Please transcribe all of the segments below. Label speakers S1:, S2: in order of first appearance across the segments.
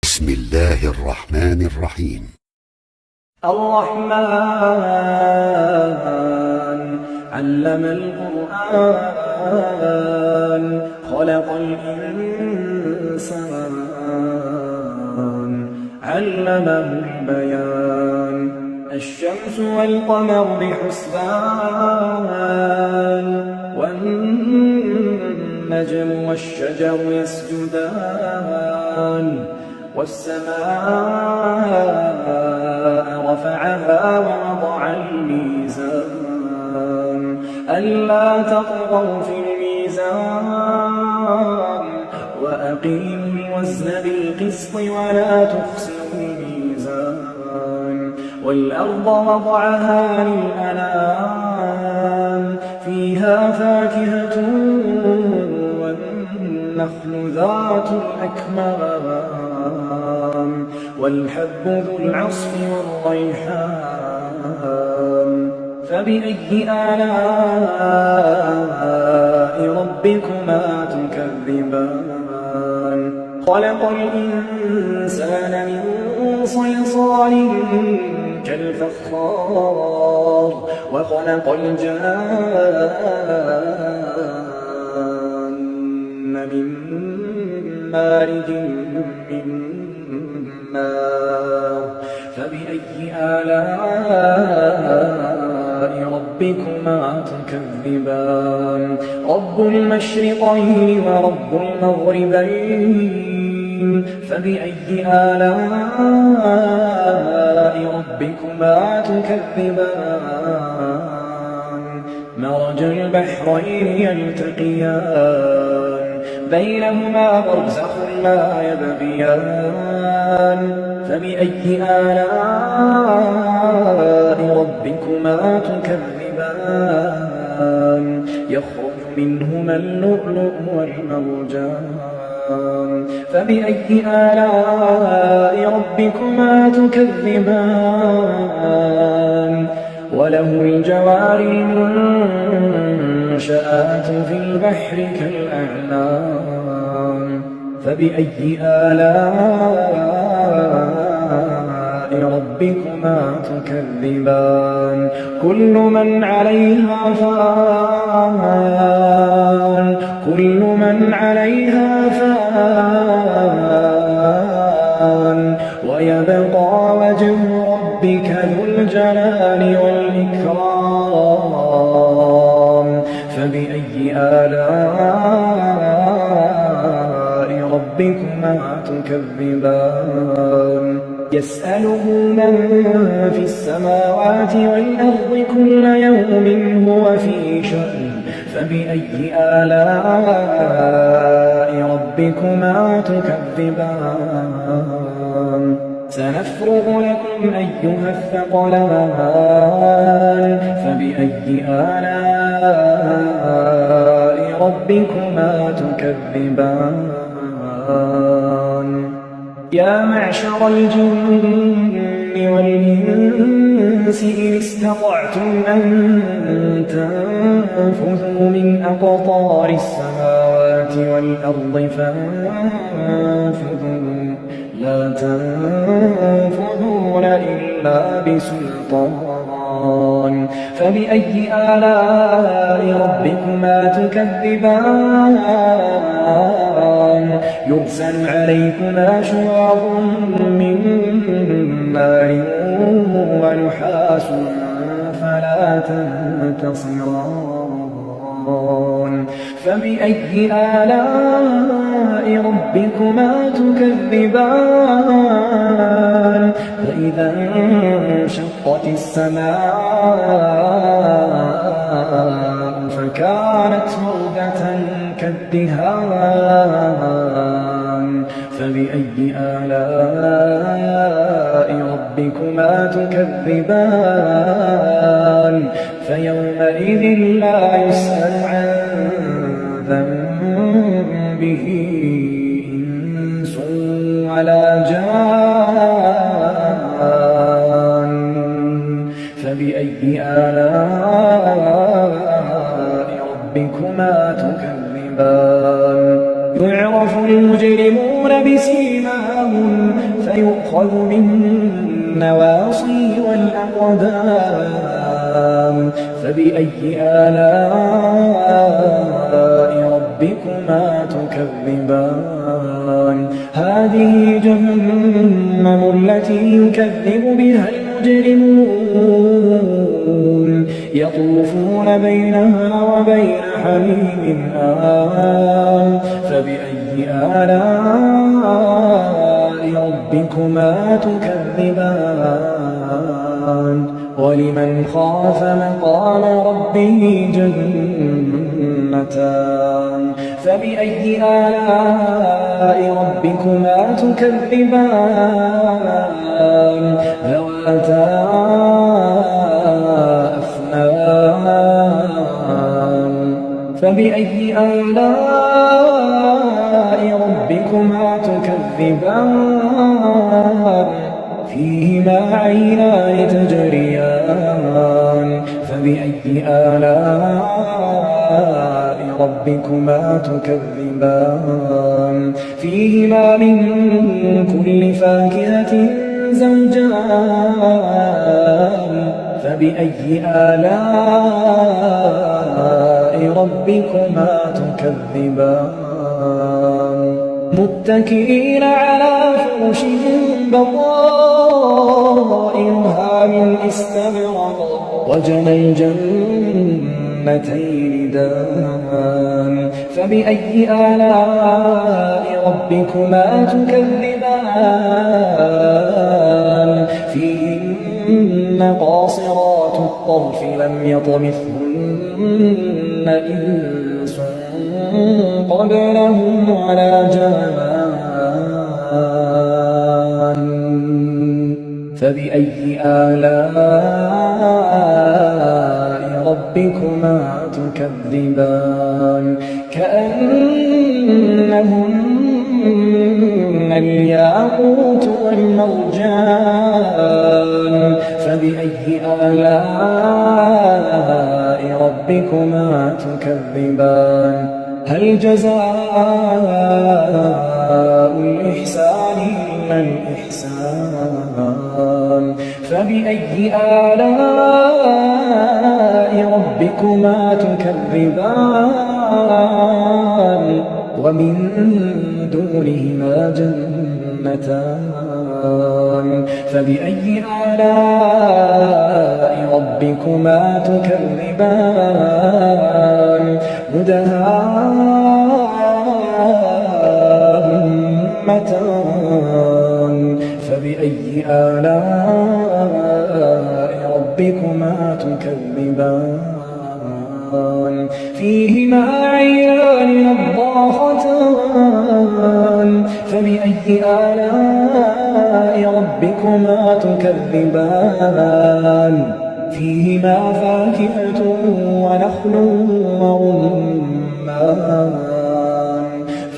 S1: بسم الله الرحمن الرحيم.
S2: الرحمن علم القرآن خلق الإنسان علمه البيان الشمس والقمر بحسبان والنجم والشجر يسجدان والسماء رفعها ووضع الميزان ألا تطغوا في الميزان وأقيموا الوزن بالقسط ولا تخسروا الميزان والأرض وضعها للأنام فيها فاكهة والنخل ذات الأكمام والحب ذو العصف والريحان فبأي آلاء ربكما تكذبان خلق الإنسان من صلصال كالفخار وخلق الجان من مارج من نار فبأي آلاء ربكما تكذبان رب المشرقين ورب المغربين فبأي آلاء ربكما تكذبان مرج البحرين يلتقيان بينهما برزخ لا يبغيان فبأي آلاء ربكما تكذبان يخرج منهما اللؤلؤ والمرجان فبأي آلاء ربكما تكذبان وله الجوار المنشآت في البحر كالأعلام فبأي آلاء ربكما تكذبان كل من عليها فان كل من عليها فان ويبقى وجه ربك ذو الجلال والإكرام فبأي آلاء ربكما تكذبان يسأله من في السماوات والأرض كل يوم هو في شأن فبأي آلاء ربكما تكذبان سنفرغ لكم أيها الثقلان فبأي آلاء ربكما تكذبان يا معشر الجن والإنس إن استطعتم أن تنفذوا من أقطار السماوات والأرض فانفذوا لا تنفذون إلا بسلطان فبأي آلاء ربكما تكذبان يرسل عليكما شواظ من نار ونحاس فلا تنتصران فبأي آلاء ربكما تكذبان فإذا انشقت السماء فكانت وردة كالدهان فبأي آلاء ربكما تكذبان فيومئذ لا يسأل عن ذنبه إنس ولا جان فبأي آلاء ربكما تكذبان يعرف المجرمون بسيماهم فيؤخذ بالنواصي والأقدام فبأي آلاء ربكما تكذبان هذه جهنم التي يكذب بها المجرمون يطوفون بينها وبين حميم آن فبأي آلاء ربكما تكذبان ولمن خاف مقام ربه جنتان فبأي آلاء ربكما تكذبان ذواتا أفنان فبأي آلاء ربكما تكذبان فيهما عينان تجريان فبأي آلاء ربكما تكذبان فيهما من كل فاكهة زوجان فبأي آلاء ربكما تكذبان متكئين على فرش بطائنها من استبرق وجنى الجنتين دان فبأي آلاء ربكما تكذبان فيهن قاصرات الطرف لم يطمثهن إنس قبلهم ولا جان فبأي آلاء ربكما تكذبان كأنهن الياقوت والمرجان فبأي آلاء ربكما تكذبان هل جزاء الإحسان إلا الإحسان فبأي آلاء ربكما تكذبان ومن دونهما جنتان فبأي آلاء ربكما تكذبان مدهامتان فبأي آلاء ربكما تكذبان فيهما عينان نضاختان فبأي آلاء ربكما تكذبان فيهما فاكهة ونخل ورمان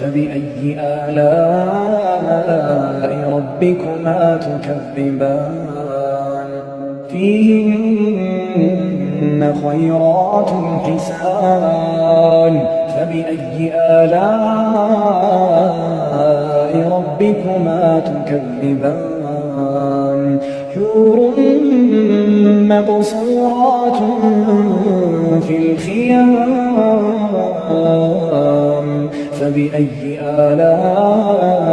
S2: فبأي آلاء ربكما تكذبان فيهن خيرات حسان فبأي آلاء ربكما تكذبان حور مقصورات في الخيام فبأي آلاء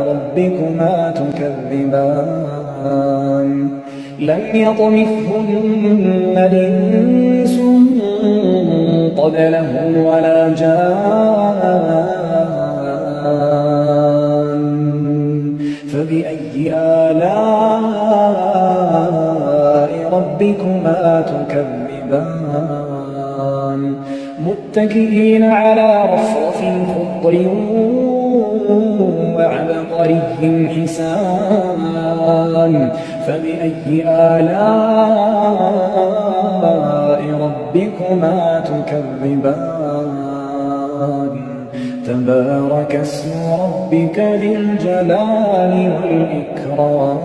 S2: ربكما تكذبان لم يطمثهن إنس قبلهم ولا جان فبأي آلاء ربكما تكذبان متكئين على رفرف خضر وعبقري حسان فبأي آلاء ربكما تكذبان تبارك اسم ربك ذي الجلال والإكرام